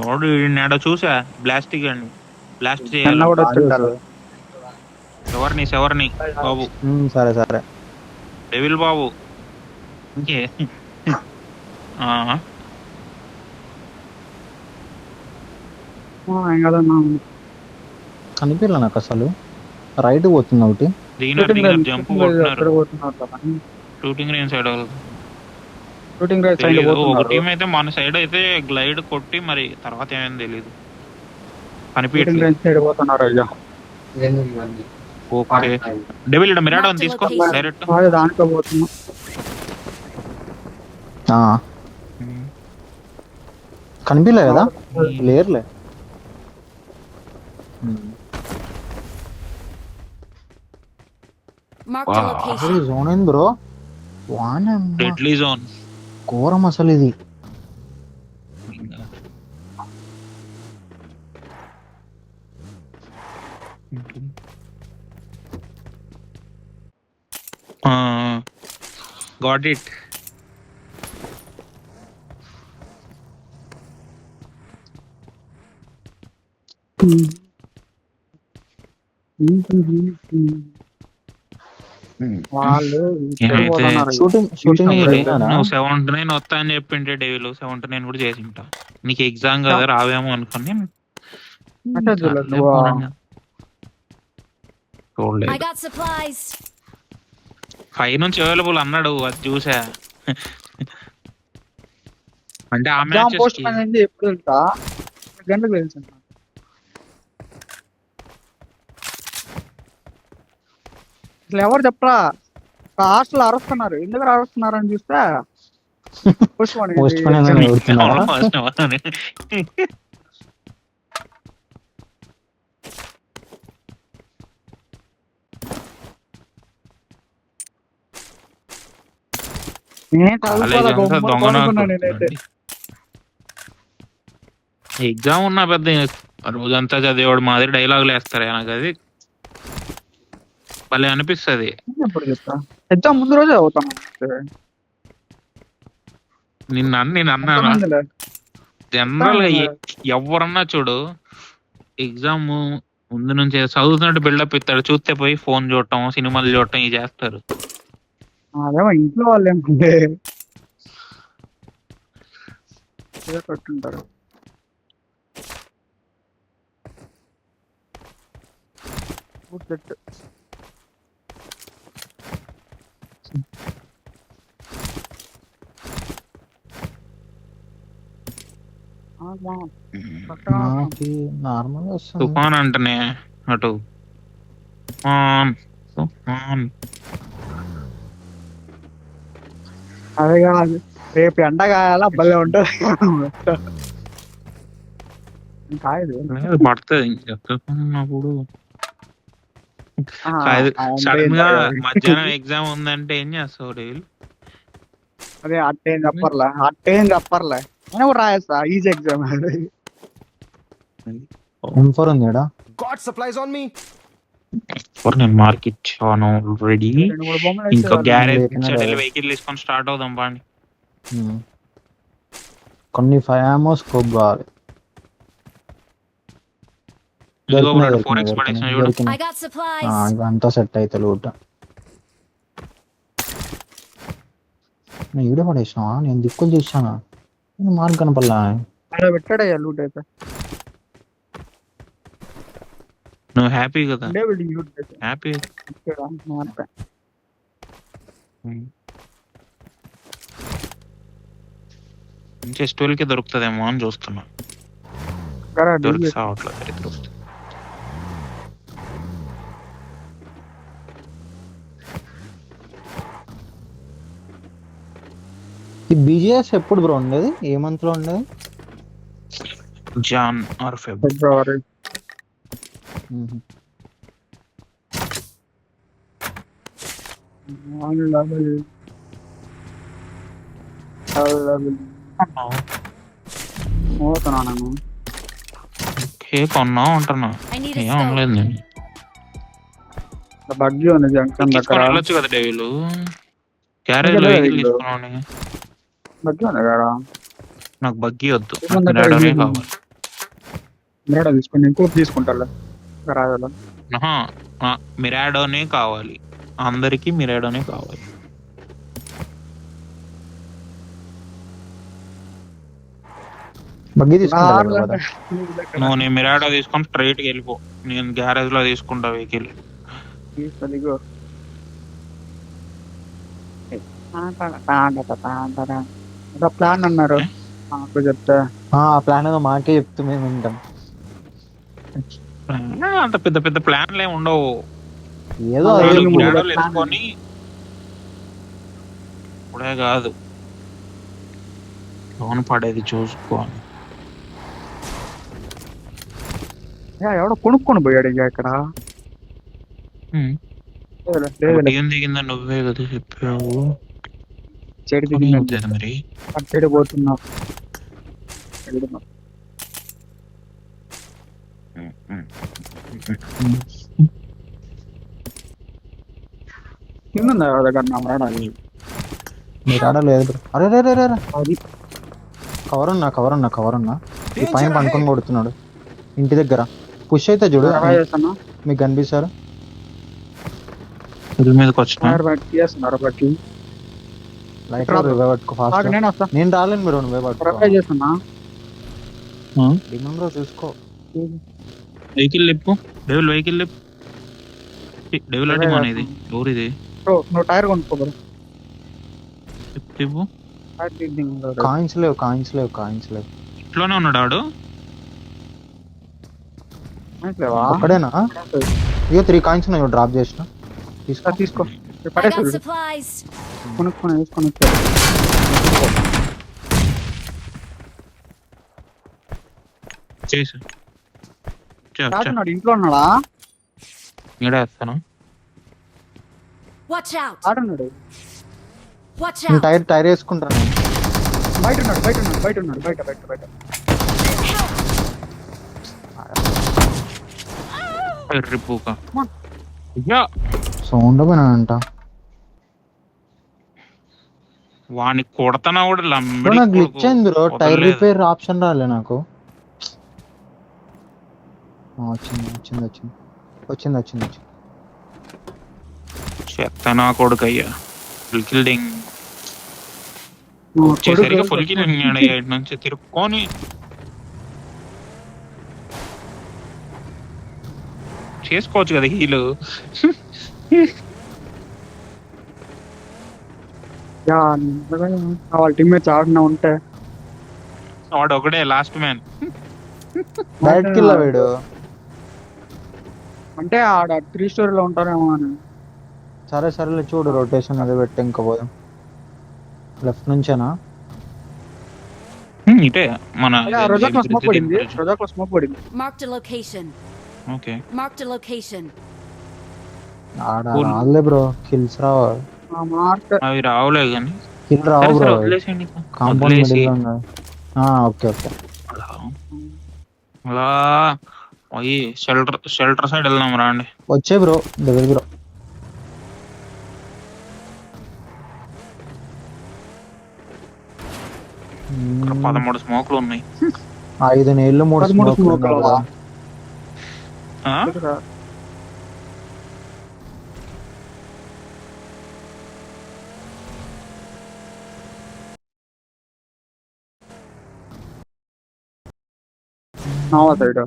వాడు నేడ చూసా బ్లాస్టిక్ అండి. బ్లాస్ట్ నిన్న చేయాలని. కూడా వచ్చింటారు. ఎవరిని బాబు, సరే సరే. డెవిల్ బాబు ఇంకే ఆ, ఏం కదన్నా కనిపించలే నాకు అసలు. రైట్ పోతుంది ఒకటి. దిగినారు జంప్ కొట్టినారు. ఎక్కడ పోతున్నారు? Shooting range side shooting range side తెలీదు. ఒక పోతున్నారు. టీం అయితే మన సైడ్ అయితే గ్లైడ్ కొట్టి మరి తర్వాత ఏమైంది తెలీదు. షూటింగ్ కనిపించట్లేదు. రేంజ్ సైడ్ పోతున్నారు. అయ్యా ఓకే డెవిల్ ఇక్కడ మిరాడో తీసుకో డైరెక్ట్. అదే దానితో పోతున్నా. కనిపించలే కదా, లేరులే. Marked a location. అసలు జోన్ ఏంది బ్రో, వాన డెడ్లీ జోన్. ఘోరం అసలు ఇది. Got it. వాళ్ళు షూటింగ్ నువ్వు 79 వస్తా అని చెప్పింటే డేవిలో 79 కూడా చేసి ఉంటా. నీకు ఎగ్జామ్ కదా రావేమో అనుకుని చూడలేదు. I got supplies. 5 నుంచి అవైలబుల్ అన్నాడు, అది చూసా. అంటే ఆ పోస్ట్ మ్యాచెస్ అయింది ఎప్పుడు తెలుసా, గంటకు తెలుసు. అసలు ఎవరు చెప్పరా, హాస్టల్ అరుస్తున్నారు. ఎందుకు అరుస్తున్నారు అని చూస్తే పోస్ట్ ఎగ్జామ్ ఉన్నా పెద్ద రోజంతా చదివాడు మాదిరి డైలాగులు వేస్తారు. నాకు అది భలే అనిపిస్తుంది. ఎగ్జామ్ ముందు రోజే అవుతాను. నేను అన్నాను జనరల్ గా ఎవరన్నా చూడు ఎగ్జామ్ ముందు నుంచి చదువుతున్నట్టు బిల్డప్ ఇస్తాడు, చూస్తే పోయి ఫోన్ చూడటం సినిమాలు చూడటం ఇవి చేస్తారు. అదేమో ఇంట్లో వాళ్ళు ఏమంటే పెట్టుంటారు. నార్మల్ తుఫాన్ అంటనే అటు తుఫాన్. అదే కాదు, రేపు ఎండ కాయాల భలే ఉంటది. పడుతుంది అప్పుడు. సడన్ గా మధ్యాహ్నం ఎగ్జామ్ ఉందంటే ఏం చేస్తావు డైలీ? అదే అట్టేం చెప్పర్లే నేను కూడా రాయేస్తా ఈజీ ఎగ్జామ్. M4 ఉంది ఈడ. Got supplies on me. నేను మార్క్ ఇచ్చాను ఆల్రెడీ. ఇంకా గ్యారేజ్ వెహికల్ తీసుకొని స్టార్ట్ అవుదాం బాండి. కొన్ని 5 ammo స్కోప్ కావాలి. ఇవంతా సెట్ అయితే లూట ఈడ పడేసినా. నేను దిక్కులు చూసానా, మార్క్ కనపడలా. పెట్టాడయ్యా లూట్ అయితే. నువ్వు హ్యాపీ కదా? హ్యాపీ. చెస్ట్ కి దొరుకుతుందేమో అని చూస్తున్నా. దొరుకుతుంది. ఈ BGS ఎప్పుడు బ్రో ఉండేది? ఏ మంత్ లో ఉండేది? జాన్ ఆర్ ఫిబ్రవరి. కొన్నా ఉంటున్నా ఏం అనలేదు నేను. బగ్గి ఉంది జంక్షన్ దగ్గర. వెళ్ళొచ్చు కదా డేవిలు, క్యారేజ్ లో తీసుకున్నాను. బగ్గి ఉంది కదా, నాకు బగ్గి వద్దు, కావాలి. మిరాడో తీసుకుని ఇంకోటి తీసుకుంటా రాజాలో. ఆహా, మిరాడోనే కావాలి, అందరికి మిరాడోనే కావాలి. బగ్గి తీసుకుంటా కార్లు కదా. అంటే నీకు దగ్గర నువ్వు నీ మిరాడో తీసుకొని స్ట్రైట్ కి వెళ్ళిపో, నేను గ్యారేజ్ లో తీసుకుంటా వెహికల్. తీసుకో, దిగు. ఏదో ప్లాన్ అన్నారు నాకు చెప్తే. ఆ ప్లాన్ ఏదో మాకే చెప్తూ మేము వింటాం. అంత పెద్ద పెద్ద ప్లాన్లు ఏమి ఉండవు. ఏదో అదే అదే నువ్వు ఇప్పుడు. కూడా మిరాడోలు వేసుకొని ఇప్పుడే కాదు, లోన్ పడేది చూసుకోవాలి. ఎవడో కొనుక్కొని పోయాడు ఇక ఇక్కడ. లేదులే, ఏం దిగిందా నువ్వే కదా చెప్పావు. చెడు కొని దిగిందని వచ్చేది మరి. అటు సైడ్ పోతున్నా. కింద దగ్గర నా మరణాలు. మీరు ఆడలేదు బ్రో. అరే రే రే రే రే. అది కవర్ ఉన్నా ఈ పైన పండుకొని కొడుతున్నాడు ఇంటి దగ్గర. పుష్ అయితే చూడు చేస్తాను. మీకు కనిపిస్తారు. ఇల్లు మీదకి వచ్చిన చేస్తున్నారు బట్టి లైట్ రివైవ్ పట్టుకో ఫాస్ట్. నేను వస్తా. నేను రాలేను బ్రో, నువ్వే పట్టుకో. రఫై చేస్తున్నా. దిగం బ్రో, చూసుకో. వెహికల్ లేపు, డెవిల్ వెహికల్ లేపు. డెవిల్ అంటే మన ఇది ఎవరు ఇది? నువ్వు టైర్ కొనుక్కో బ్రో. చెప్పు. కాయిన్స్ లేవు. ఇట్లోనే ఉన్నాడు ఆడు. ఒక్కడేనా? ఇక 3 కాయిన్స్ ఉన్నాయి, డ్రాప్ చేసిన. తీసుకో I got పడేసాడు. supplies. కొనుక్కొని వేసుకొని వచ్చాడు. చేసు రాజున్నాడు ఇంట్లో ఉన్నాడా? ఈడేస్తాను. Watch out. ఆడున్నాడు. Watch నేను out. టైర్ వేసుకుంటాను. బయట ఉన్నాడు. బయట. రిప్పుక సౌండ్ పోయినానంట. వాడిని కొడతానా కూడా బ్రో నాకు గ్లిచ్ అయింది బ్రో, టైర్ రిపేర్ ఆప్షన్ రాలే నాకు. వచ్చింది. చెత్తనా కొడుకయ్యా. ఫుల్ కిల్డింగ్ వచ్చేసరిగా ఫుల్ కిల్డింగ్ ఇటు నుంచి తిరుక్కొని చేసుకోవచ్చు కదా హీలు. వాళ్ళ టీమ్మేట్స్ ఆడినా ఉంటే వాడు ఒకడే లాస్ట్ మ్యాన్. డైరెక్ట్ కిల్ వీడు. అంటే ఆడ 3 స్టోరీలో ఉంటారేమో అని. సరేలే చూడు, రొటేషన్ అదే పెట్టి ఇంకా పోదాం. లెఫ్ట్ నుంచేనా? ఇటే మన రోజాక్లో స్మోక్ పడింది. Marked a location. Okay Marked a location. రాలే బ్రో, కిల్స్ రావు. అవి రావులే కానీ కిల్ రావు బ్రో, వదిలేసేయండి. కాంపౌండ్ మిడిల్ ఉంది. ఓకే అలా పోయి షెల్టర్ సైడ్ వెళ్దాం రండి. వచ్చే బ్రో దగ్గర బ్రో. ఇక్కడ 13 స్మోక్లు ఉన్నాయి. 5 నీళ్ళు 3 స్మోక్. Noah side